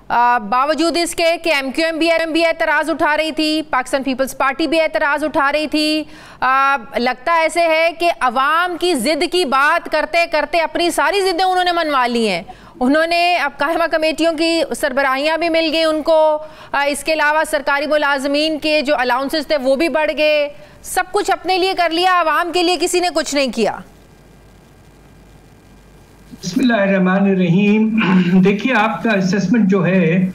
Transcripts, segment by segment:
बावजूद इसके कि MQM भी एतराज़ उठा रही थी, पाकिस्तान पीपल्स पार्टी भी एतराज़ उठा रही थी। लगता ऐसे है कि अवाम की ज़िद की बात करते करते अपनी सारी ज़िद्दें उन्होंने मनवा ली हैं। उन्होंने अब कायमा कमेटियों की सरबराहियाँ भी मिल गई उनको, इसके अलावा सरकारी मुलाजमीन के जो अलाउंसेस थे वो भी बढ़ गए, सब कुछ अपने लिए कर लिया, अवाम के लिए किसी ने कुछ नहीं किया। बिस्मिल्लाहिर्रहमानिर्रहीम। देखिए, आपका असेसमेंट जो है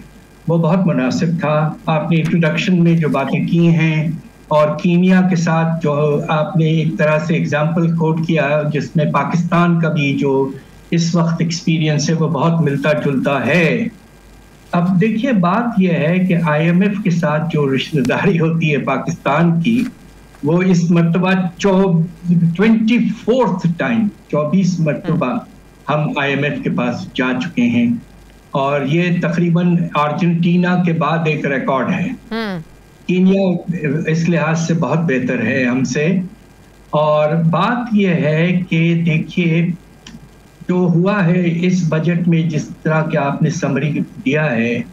वो बहुत मुनासिब था। आपने इंट्रोडक्शन में जो बातें की हैं और कीनिया के साथ जो आपने एक तरह से एग्जाम्पल कोट किया, जिसमें पाकिस्तान का भी जो इस वक्त एक्सपीरियंस है वो बहुत मिलता जुलता है। अब देखिए, बात यह है कि IMF के साथ जो रिश्तेदारी होती है पाकिस्तान की, वो इस मरतबा 24 मरतबा हम IMF के पास जा चुके हैं और ये तकरीबन अर्जेंटीना के बाद एक रिकॉर्ड है। कीनिया इस लिहाज से बहुत बेहतर है हमसे। और बात यह है कि देखिए, जो हुआ है इस बजट में, जिस तरह के आपने समरी दिया है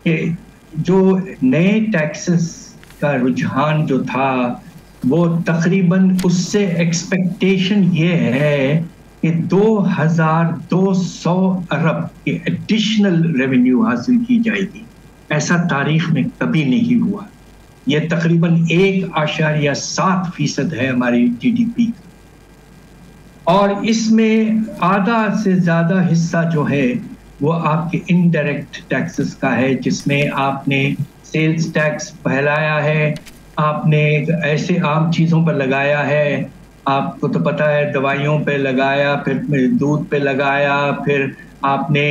कि जो नए टैक्सेस का रुझान जो था वो तकरीबन उससे एक्सपेक्टेशन ये है कि 2200 अरब के एडिशनल रेवेन्यू हासिल की जाएगी। ऐसा तारीख में कभी नहीं हुआ। यह तकरीबन 1.7% है हमारी GDP का, और इसमें आधा से ज़्यादा हिस्सा जो है वो आपके इनडायरेक्ट टैक्सेस का है, जिसमें आपने सेल्स टैक्स फैलाया है, आपने ऐसे आम चीज़ों पर लगाया है, आपको तो पता है, दवाइयों पे लगाया, फिर दूध पे लगाया, फिर आपने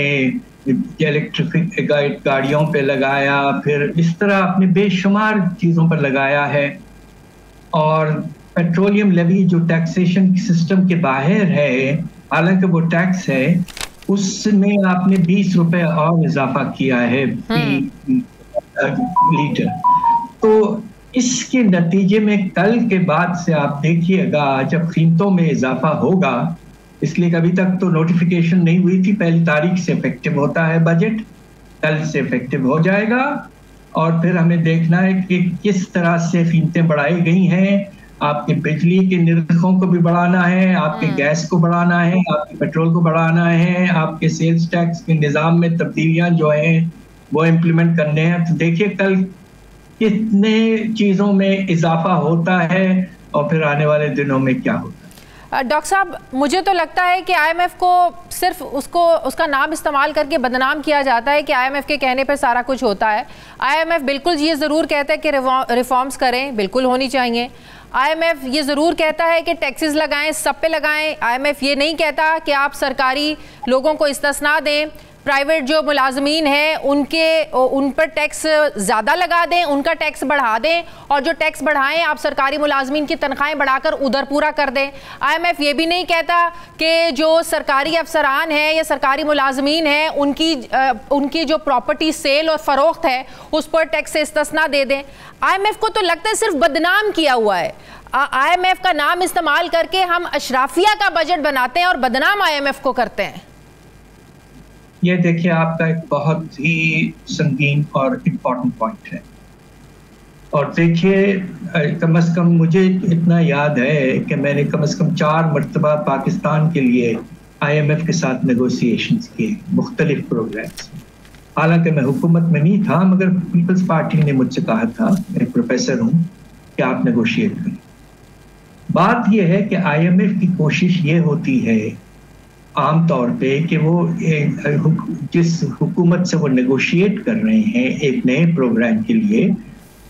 इलेक्ट्रिक गाड़ियों पे लगाया, फिर इस तरह आपने बेशुमार चीज़ों पर लगाया है। और पेट्रोलियम लेवी जो टैक्सेशन सिस्टम के बाहर है, हालांकि वो टैक्स है, उसमें आपने 20 रुपए और इजाफा किया है लीटर। तो इसके नतीजे में कल के बाद से आप देखिएगा जब कीमतों में इजाफा होगा, इसलिए अभी तक तो नोटिफिकेशन नहीं हुई थी, 1 तारीख से इफेक्टिव होता है बजट, कल से इफेक्टिव हो जाएगा। और फिर हमें देखना है कि किस तरह से कीमतें बढ़ाई गई हैं। आपके बिजली के निर्खों को भी बढ़ाना है, आपके गैस को बढ़ाना है, आपके पेट्रोल को बढ़ाना है, आपके सेल्स टैक्स के निज़ाम में तब्दीलियां जो हैं वो इम्प्लीमेंट करने हैं। तो देखिए कल कितने चीज़ों में इजाफा होता है और फिर आने वाले दिनों में क्या होता है। डॉक्टर साहब, मुझे तो लगता है कि IMF को सिर्फ उसका नाम इस्तेमाल करके बदनाम किया जाता है कि IMF के कहने पर सारा कुछ होता है। IMF बिल्कुल ये ज़रूर कहता है कि रिफॉर्म्स करें, बिल्कुल होनी चाहिए। IMF ये ज़रूर कहता है कि टैक्सेस लगाएं, सब पे लगाएं। IMF ये नहीं कहता कि आप सरकारी लोगों को इस्तिस्ना दें, प्राइवेट जो मुलाजमीन हैं उन पर टैक्स ज़्यादा लगा दें, उनका टैक्स बढ़ा दें, और जो टैक्स बढ़ाएं आप सरकारी मुलाजमीन की तनख्वाहें बढ़ाकर उधर पूरा कर दें। IMF ये भी नहीं कहता कि जो सरकारी अफसरान हैं या सरकारी मुलाजमीन हैं उनकी जो प्रॉपर्टी सेल और फ़रोख्त है उस पर टैक्स से इस्तिस्ना दे दें। IMF को तो लगता है सिर्फ बदनाम किया हुआ है। IMF का नाम इस्तेमाल करके हम अशराफिया का बजट बनाते हैं और बदनाम IMF को करते हैं। ये देखिए, आपका एक बहुत ही संगीन और इम्पोर्टेंट पॉइंट है। और देखिए, कम से कम मुझे इतना याद है कि मैंने कम से कम 4 मरतबा पाकिस्तान के लिए IMF के साथ नेगोशिएशंस किए, मुख्तलिफ प्रोग्राम्स। हालांकि मैं हुकूमत में नहीं था, मगर पीपल्स पार्टी ने मुझसे कहा था, मैं प्रोफेसर हूँ, कि आप नेगोशिएट करें। बात यह है कि IMF की कोशिश ये होती है आम तौर पे कि वो जिस हुकूमत से वो नेगोशिएट कर रहे हैं एक नए प्रोग्राम के लिए,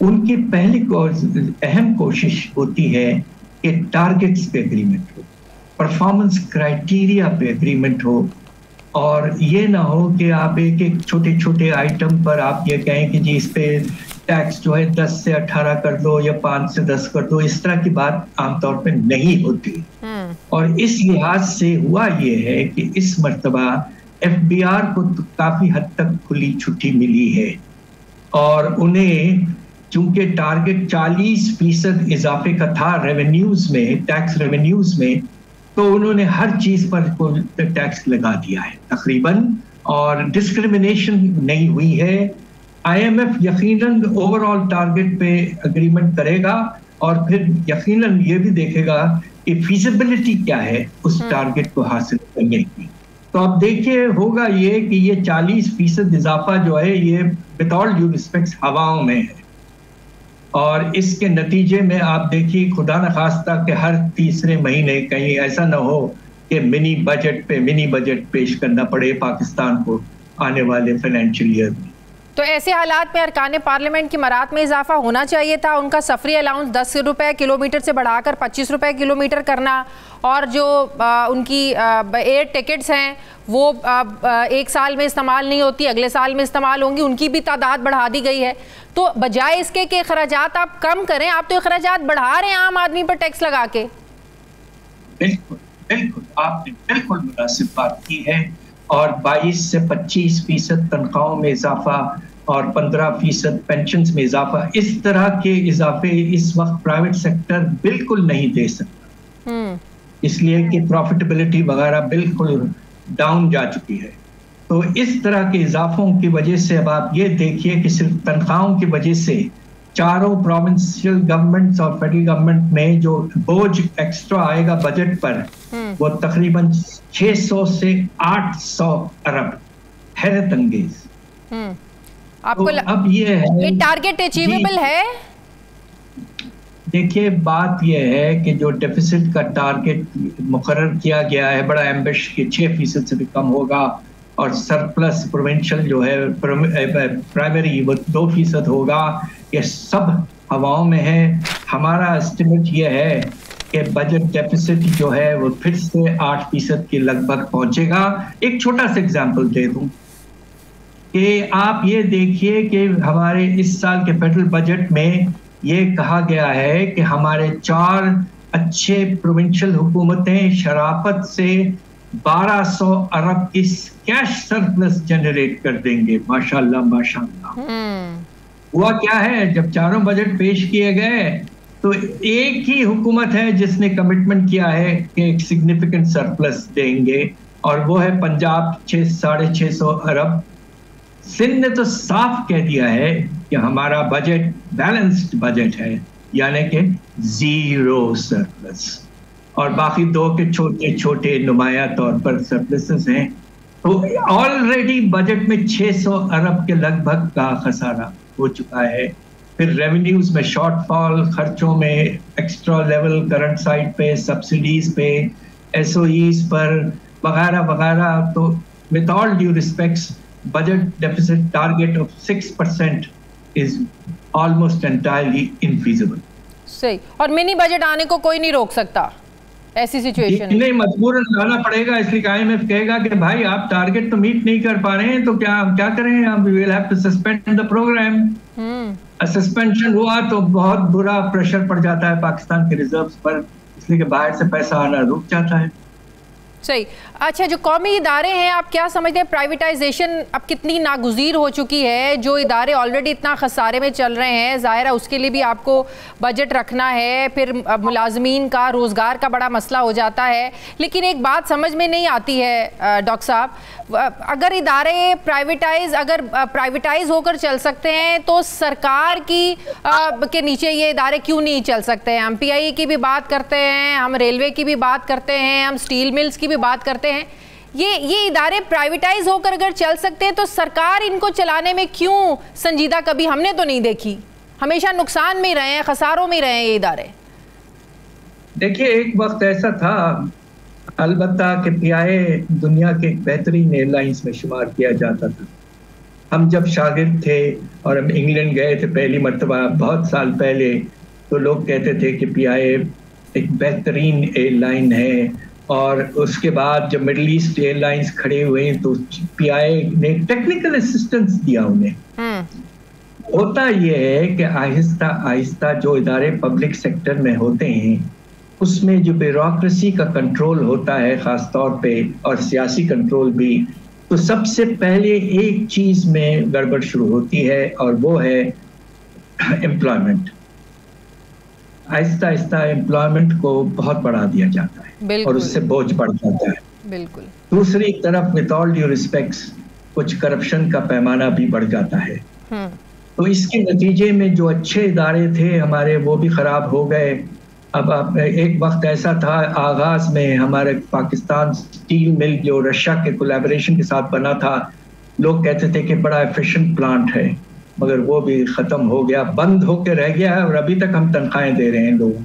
उनकी पहली अहम कोशिश होती है कि टारगेट्स पे एग्रीमेंट हो, परफॉर्मेंस क्राइटेरिया पे एग्रीमेंट हो, और ये ना हो कि आप एक छोटे छोटे आइटम पर आप ये कहें कि जी इस पे टैक्स जो है 10 से 18 कर दो या 5 से 10 कर दो। इस तरह की बात आमतौर पे नहीं होती। और इस लिहाज से हुआ ये है कि इस मर्तबा FBR को तो काफी हद तक खुली छुट्टी मिली है, और उन्हें चूंकि टारगेट 40% इजाफे का था रेवेन्यूज में, टैक्स रेवेन्यूज में, तो उन्होंने हर चीज पर टैक्स लगा दिया है तकरीबन। और डिस्क्रिमिनेशन नहीं हुई है। IMF यकीनन ओवरऑल टारगेट पे अग्रीमेंट करेगा और फिर यकीनन ये भी देखेगा कि फीजिबिलिटी क्या है उस टारगेट को हासिल करने की। तो अब देखिए होगा ये कि ये 40% इजाफा जो है ये विद ऑल ड्यू रिस्पेक्ट हवाओं में है, और इसके नतीजे में आप देखिए खुदा न खास्ता कि हर तीसरे महीने कहीं ऐसा ना हो कि मिनी बजट पेश करना पड़े पाकिस्तान को आने वाले फाइनेंशियल ईयर में। तो ऐसे हालात में अरकान पार्लियामेंट की मरात में इजाफा होना चाहिए था। उनका सफरी अलाउंस 10 रुपए किलोमीटर से बढ़ाकर 25 रुपए किलोमीटर करना, और जो उनकी एयर टिकट्स हैं वो 1 साल में इस्तेमाल नहीं होती, अगले साल में इस्तेमाल होंगी, उनकी भी तादाद बढ़ा दी गई है। तो बजाय इसके कि अखराजात आप कम करें, आप तो अखराजात बढ़ा रहे हैं आम आदमी पर टैक्स लगा के। बिल्कुल बिल्कुल, आपने बिल्कुल मुनासिब बात की है। और 22 से 25% तनख्वाहों में इजाफा और 15% पेंशन में इजाफा, इस तरह के इजाफे इस वक्त प्राइवेट सेक्टर बिल्कुल नहीं दे सकता, इसलिए कि प्रॉफिटेबिलिटी वगैरह बिल्कुल डाउन जा चुकी है। तो इस तरह के इजाफों की वजह से अब आप ये देखिए कि सिर्फ तनख्वाहों की वजह से चारों प्रोविंशियल गवर्नमेंट्स और फेडरल गवर्नमेंट में जो बोझ एक्स्ट्रा आएगा बजट पर वो तकरीबन 600 से 800 अरब, हैरत अंगेज। आपको तो अब ये है, ये टारगेट अचीवेबल है? देखिए बात यह है कि जो डेफिसिट का टारगेट मुकर्रर किया गया है बड़ा एम्बिश कि 6% से भी कम होगा, और सरप्लस प्रोविंशियल जो है प्राइमरी वो 2% होगा। ये सब हवाओं में है। हमारा एस्टिमेट ये है कि बजट डेफिसिट जो है वो फिर से 8% के लगभग पहुंचेगा। एक छोटा सा एग्जांपल दे दूं कि आप ये देखिए कि हमारे इस साल के फेडरल बजट में ये कहा गया है कि हमारे 4 अच्छे प्रोविंशियल हुकूमतें शराफत से 1200 अरब की कैश सरप्लस जनरेट कर देंगे। माशाल्लाह माशाल्लाह। हुआ क्या है, जब चारों बजट पेश किए गए तो एक ही हुकूमत है जिसने कमिटमेंट किया है कि एक सिग्निफिकेंट सरप्लस देंगे, और वो है पंजाब 600-650 अरब। सिंध ने तो साफ कह दिया है कि हमारा बजट बैलेंस्ड बजट है, यानी कि 0 सरप्लस, और बाकी 2 के छोटे छोटे नुमाया तौर पर सरप्लसेस हैं। तो ऑलरेडी बजट में 600 अरब के लगभग का खसारा हो चुका है। फिर रेवेन्यूज में शॉर्टफॉल, खर्चों में एक्स्ट्रा लेवल करंट साइड पे, सब्सिडीज पे, एसओईज पर वगैरह वगैरह। तो with all due respects budget deficit target of 6% is almost entirely infeasible. सही। और मिनी बजट आने को कोई नहीं रोक सकता ऐसी सिचुएशन नहीं, मजबूरन लाना पड़ेगा, इसलिए IMF कहेगा कि भाई आप टारगेट तो मीट नहीं कर पा रहे हैं, तो क्या करें, हम will have to suspend the program. Suspension हुआ तो बहुत बुरा प्रेशर पड़ जाता है पाकिस्तान के रिजर्व्स पर, इसलिए कि बाहर से पैसा आना रुक जाता है। सही। अच्छा, जो कौमी इदारे हैं, आप क्या समझते हैं प्राइवेटाइजेशन अब कितनी नागुज़ीर हो चुकी है? जो इदारे ऑलरेडी इतना खसारे में चल रहे हैं, ज़ाहिर है उसके लिए भी आपको बजट रखना है, फिर मुलाजमीन का रोज़गार का बड़ा मसला हो जाता है। लेकिन एक बात समझ में नहीं आती है डॉक्टर साहब, अगर इदारे प्राइवेटाइज होकर चल सकते हैं तो सरकार के नीचे ये इदारे क्यों नहीं चल सकते हैं? हम PIE की भी बात करते हैं, हम रेलवे की भी बात करते हैं, हम स्टील मिल्स की भी बात करते हैं। ये इदारे प्राइवेटाइज होकर अगर चल सकते हैं तो सरकार इनको चलाने में क्यों संजीदा कभी हमने तो नहीं देखी? हमेशा नुकसान में ही रहे हैं, खसारों में ही रहे हैं ये इदारे। देखिए एक वक्त ऐसा था अलबत्ता कि PIA दुनिया के एक बेहतरीन एयरलाइंस में शुमार किया जाता था। हम जब शागिर्द थे और हम इंग्लैंड गए थे पहली मर्तबा बहुत साल पहले, तो लोग कहते थे कि PIA एक बेहतरीन एयरलाइन है, और उसके बाद जब मिडल ईस्ट एयरलाइंस खड़े हुए तो PIA ने टेक्निकल असिस्टेंस दिया उन्हें। होता यह है कि आहिस्ता आहिस्ता जो इदारे पब्लिक सेक्टर में होते हैं उसमें जो ब्यूरोक्रेसी का कंट्रोल होता है खास तौर पे, और सियासी कंट्रोल भी, तो सबसे पहले एक चीज में गड़बड़ शुरू होती है और वो है एम्प्लॉयमेंट। आहिस्ता आहिस्ता एम्प्लॉयमेंट को बहुत बढ़ा दिया जाता है और उससे बोझ बढ़ जाता है। बिल्कुल। दूसरी तरफ विद ऑल ड्यू रिस्पेक्ट्स कुछ करप्शन का पैमाना भी बढ़ जाता है। तो इसके नतीजे में जो अच्छे इदारे थे हमारे वो भी खराब हो गए। अब एक वक्त ऐसा था आगाज में हमारे पाकिस्तान स्टील मिल जो रशिया के कोलैबोरेशन के साथ बना था, लोग कहते थे कि बड़ा एफिशिएंट प्लांट है, मगर वो भी खत्म हो गया, बंद होके रह गया है और अभी तक हम तनख्वाहें दे रहे हैं लोगों को।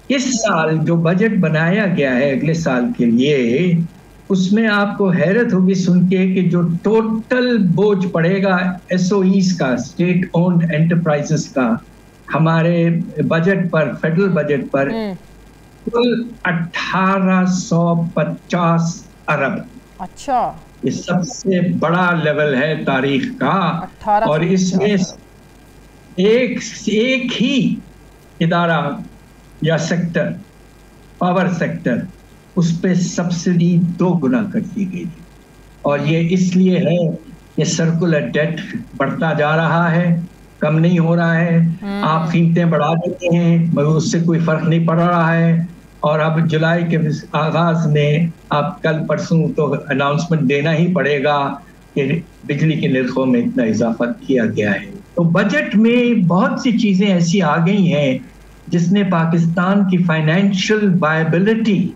इस साल जो बजट बनाया गया है अगले साल के लिए, उसमें आपको हैरत होगी सुन के कि जो टोटल बोझ पड़ेगा एसओईज का, स्टेट ओन्ड एंटरप्राइजेस का, हमारे बजट पर, फेडरल बजट पर कुल 1850 अरब। अच्छा, ये सबसे बड़ा लेवल है तारीख का। और इसमें एक ही इदारा या सेक्टर, पावर सेक्टर, उस पे सब्सिडी 2 गुना कर दी गई। और ये इसलिए है कि सर्कुलर डेट बढ़ता जा रहा है, कम नहीं हो रहा है। आप कीमतें बढ़ा देते हैं मगर उससे कोई फर्क नहीं पड़ रहा है। और अब जुलाई के आगाज में आप कल परसों तो अनाउंसमेंट देना ही पड़ेगा कि बिजली के निर्खों में इतना इजाफा किया गया है। तो बजट में बहुत सी चीजें ऐसी आ गई हैं जिसने पाकिस्तान की फाइनेंशियल वायबिलिटी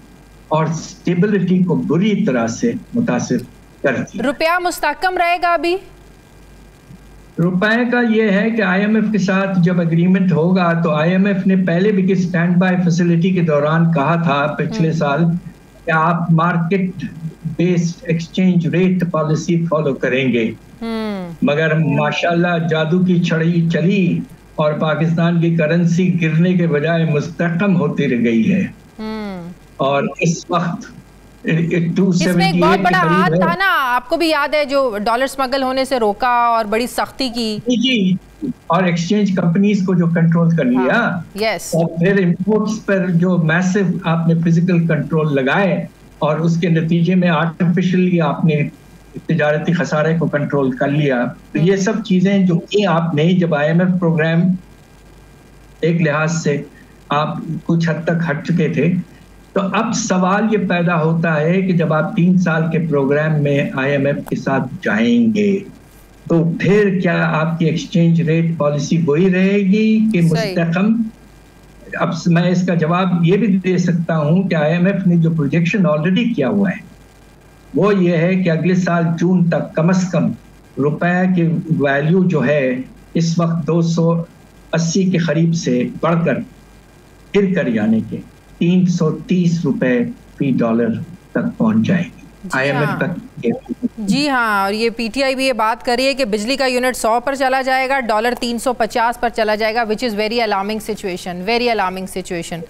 और स्टेबिलिटी को बुरी तरह से मुतासिर कर दिया। रुपया मुस्तहकम रहेगा अभी? रुपए का ये है कि आईएमएफ के साथ जब एग्रीमेंट होगा तो आईएमएफ ने पहले भी कि स्टैंड बाय फैसिलिटी के दौरान कहा था पिछले साल कि आप market based exchange rate policy follow करेंगे। मगर माशाल्लाह जादू की छड़ी चली और पाकिस्तान की करेंसी गिरने के बजाय मुस्तहकम होती रह गई है। और इस वक्त इसमें एक बहुत बड़ा हाथ था ना, आपको भी याद है, जो डॉलर स्मगल होने से रोका और बड़ी सख्ती की। जी, और एक्सचेंज कंपनीज को जो कंट्रोल कर लिया। यस। और फिर इंपोर्ट्स पर जो मैसिव आपने फिजिकल कंट्रोल लगाए और उसके नतीजे में आर्टिफिशियली आपने तिजारती खसारे को कंट्रोल कर लिया। तो ये सब चीजें जो कि आपने जब आईएमएफ प्रोग्राम एक लिहाज से आप कुछ हद तक हट चुके थे, तो अब सवाल ये पैदा होता है कि जब आप 3 साल के प्रोग्राम में आईएमएफ के साथ जाएंगे तो फिर क्या आपकी एक्सचेंज रेट पॉलिसी वही रहेगी कि मुस्तहकम? अब मैं इसका जवाब ये भी दे सकता हूं कि आईएमएफ ने जो प्रोजेक्शन ऑलरेडी किया हुआ है वो ये है कि अगले साल जून तक कम से कम रुपए की वैल्यू जो है इस वक्त 280 के करीब से बढ़कर गिर कर यानी कि 330 रुपए फी डॉलर तक पहुंच जाएगी आईएमएफ तक। जी हाँ, और ये पीटीआई भी ये बात कर रही है कि बिजली का यूनिट 100 पर चला जाएगा, डॉलर 350 पर चला जाएगा, which is very alarming situation, very alarming situation.